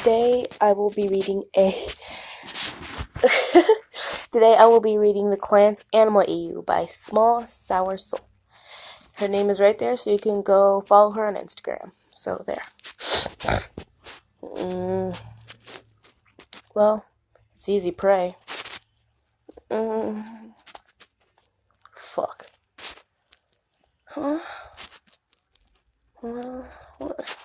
Today I will be reading Today I will be reading the Klance Animal AU by Small Sour Soul. Her name is right there, so you can go follow her on Instagram. So there. Well, it's easy prey. Fuck. Huh? Well, what?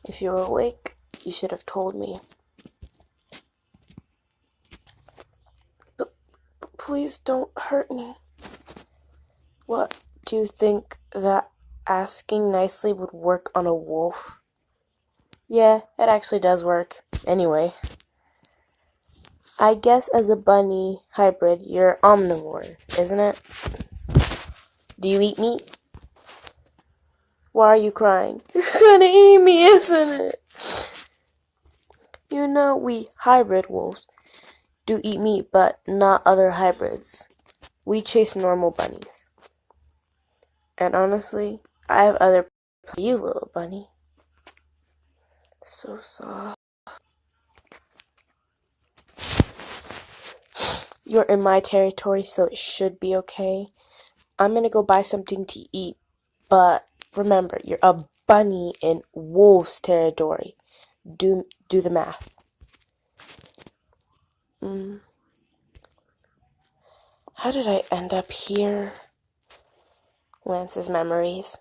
If you were awake, you should have told me. But please don't hurt me. What, do you think that asking nicely would work on a wolf? Yeah, it actually does work. Anyway, I guess as a bunny hybrid, you're omnivore, isn't it? Do you eat meat? Why are you crying? You're gonna eat me, isn't it? You know we hybrid wolves do eat meat, but not other hybrids. We chase normal bunnies. And honestly, I have other plans for you, little bunny. So soft. You're in my territory, so it should be okay. I'm gonna go buy something to eat, but remember, you're a bunny in wolf's territory. Do the math. How did I end up here? Lance's memories.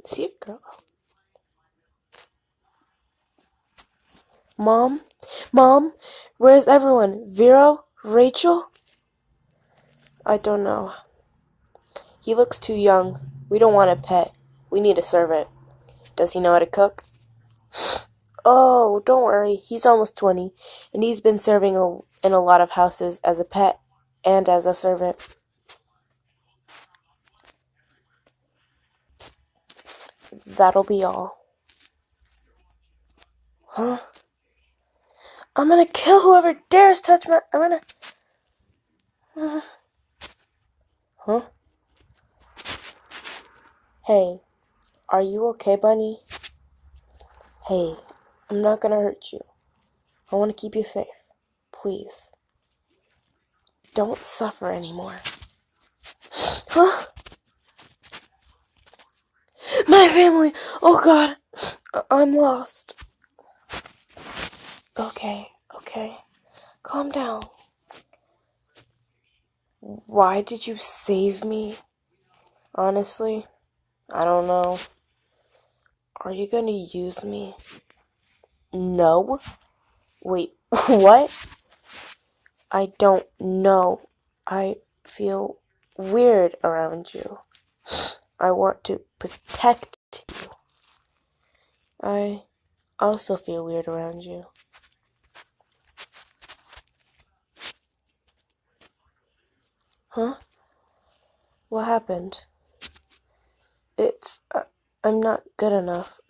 See a girl. Mom? Where's everyone? Vero? Rachel? I don't know. He looks too young. We don't want a pet. We need a servant. Does he know how to cook? Oh, don't worry. He's almost 20, and he's been serving in a lot of houses as a pet and as a servant. That'll be all. Huh? I'm gonna kill whoever dares touch my... Huh? Hey, are you okay, bunny? Hey, I'm not gonna hurt you. I want to keep you safe. Please. Don't suffer anymore. Huh? My family! Oh God! I'm lost. Okay. Calm down. Why did you save me? Honestly, I don't know. Are you gonna use me? No. Wait, what? I don't know. I feel weird around you. I want to protect you. I also feel weird around you. Huh? What happened? I'm not good enough.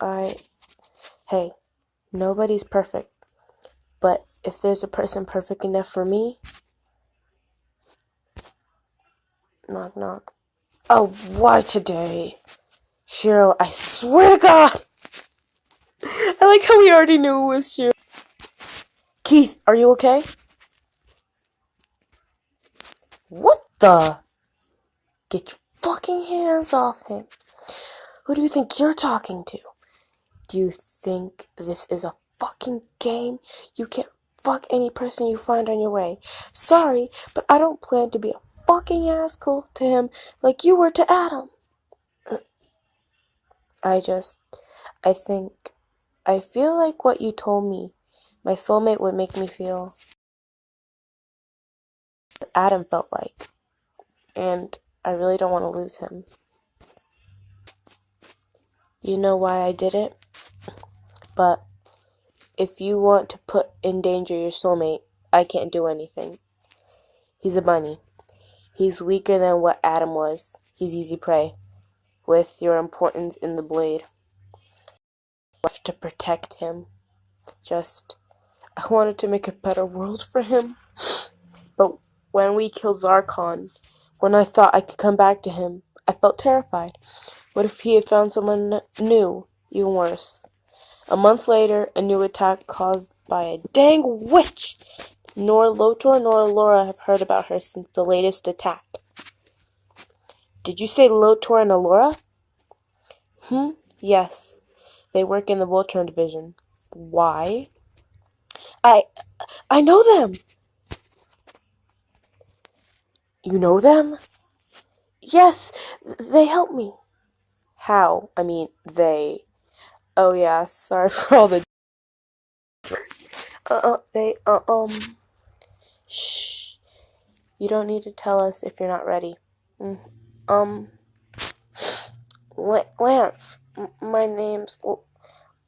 Hey, nobody's perfect. But if there's a person perfect enough for me... Knock, knock. Oh, why today? Shiro, I swear to God! I like how we already knew it was Shiro. Keith, are you okay? What the? Get your fucking hands off him. Who do you think you're talking to? Do you think this is a fucking game? You can't fuck any person you find on your way. Sorry, but I don't plan to be a fucking asshole to him like you were to Adam. I feel like what you told me, my soulmate would make me feel what Adam felt like. And I really don't want to lose him. You know why I did it? But if you want to put in danger your soulmate, I can't do anything. He's a bunny. He's weaker than what Adam was. He's easy prey. With your importance in the blade. Left to protect him. I wanted to make a better world for him. But when we killed Zarkon, when I thought I could come back to him, I felt terrified. What if he had found someone new? Even worse. A month later, a new attack caused by a dang witch. Nor Lotor nor Laura have heard about her since the latest attack. Did you say Lotor and Alora? Yes. They work in the Voltron division. Why? I know them! You know them? Yes, they help me. How? I mean, they. Oh yeah, sorry for all the. They. Shh. You don't need to tell us if you're not ready. Um. Lance. My name's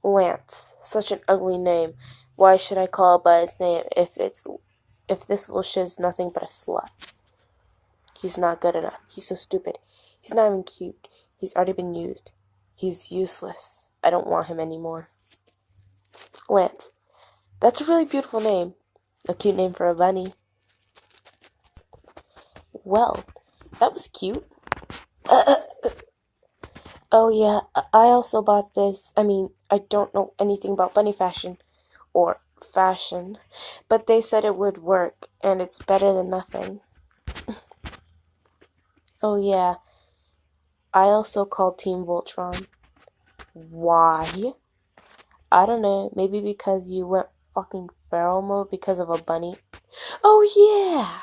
Lance. Such an ugly name. Why should I call it by its name if this little shit is nothing but a slut? He's not good enough. He's so stupid. He's not even cute. He's already been used. He's useless. I don't want him anymore. Lance. That's a really beautiful name. A cute name for a bunny. Well, that was cute. Oh yeah, I also bought this. I mean, I don't know anything about bunny fashion. Or fashion. But they said it would work, and it's better than nothing. Oh yeah, I also called Team Voltron. Why? I don't know, maybe because you went fucking feral mode because of a bunny. Oh yeah!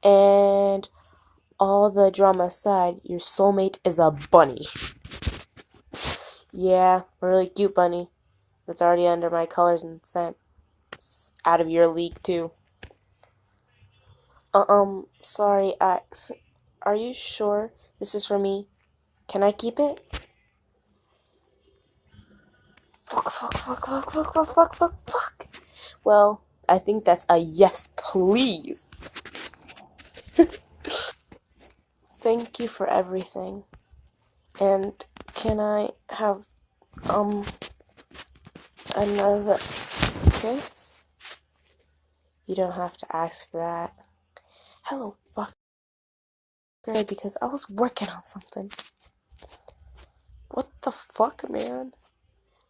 And all the drama aside, your soulmate is a bunny. Yeah, a really cute bunny. That's already under my colors and scent. It's out of your league too. Sorry, are you sure this is for me? Can I keep it? Fuck. Well, I think that's a yes, please. Thank you for everything. And can I have, another kiss? You don't have to ask for that. Hello, fucker. Because I was working on something. What the fuck, man?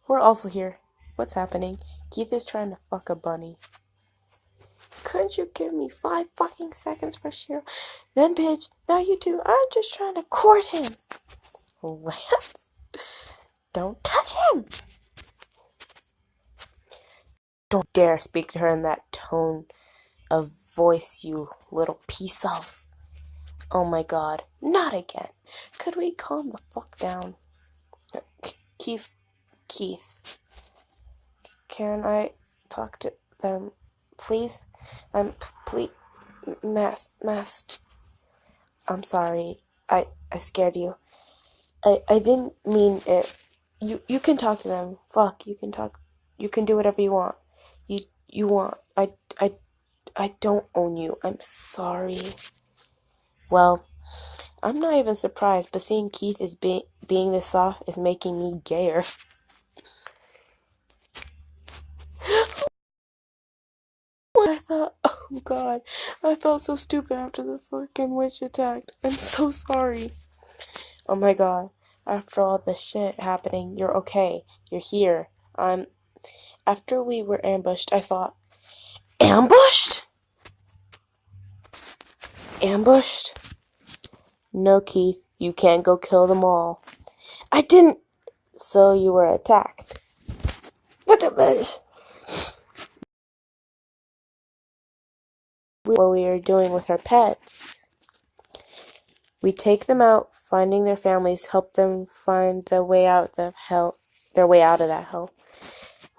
We're also here. What's happening? Keith is trying to fuck a bunny. Couldn't you give me 5 fucking seconds for sure? Then, bitch, now you do. I'm just trying to court him. Lance? Don't touch him! Don't dare speak to her in that tone of voice, you little piece of. Oh my god, not again. Could we calm the fuck down? Keith, can I talk to them, please? Please, Mast. I'm sorry. I scared you. I didn't mean it. You can talk to them. Fuck, you can talk. You can do whatever you want. You want. I don't own you. I'm sorry. Well, I'm not even surprised, but seeing Keith is being this soft is making me gayer. I thought, oh god, I felt so stupid after the fucking witch attacked. I'm so sorry. Oh my god, after all this shit happening, you're okay. You're here. After we were ambushed, I thought, ambushed? Ambushed? No, Keith, you can't go kill them all. I didn't. So you were attacked. What we are doing with our pets? We take them out, finding their families, help them find their way out of that hell.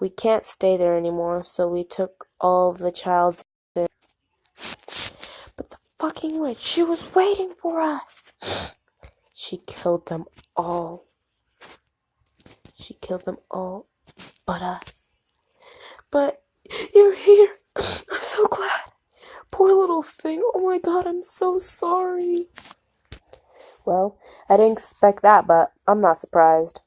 We can't stay there anymore, so we took all of the child's in. But the fucking witch, she was waiting for us. She killed them all. She killed them all but us. But you're here. I'm so glad. Poor little thing. Oh my god, I'm so sorry. Well, I didn't expect that, but I'm not surprised.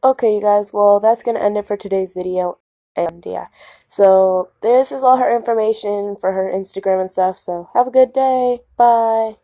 Okay, you guys, well, that's gonna end it for today's video. And yeah, so this is all her information for her Instagram and stuff, so have a good day. Bye.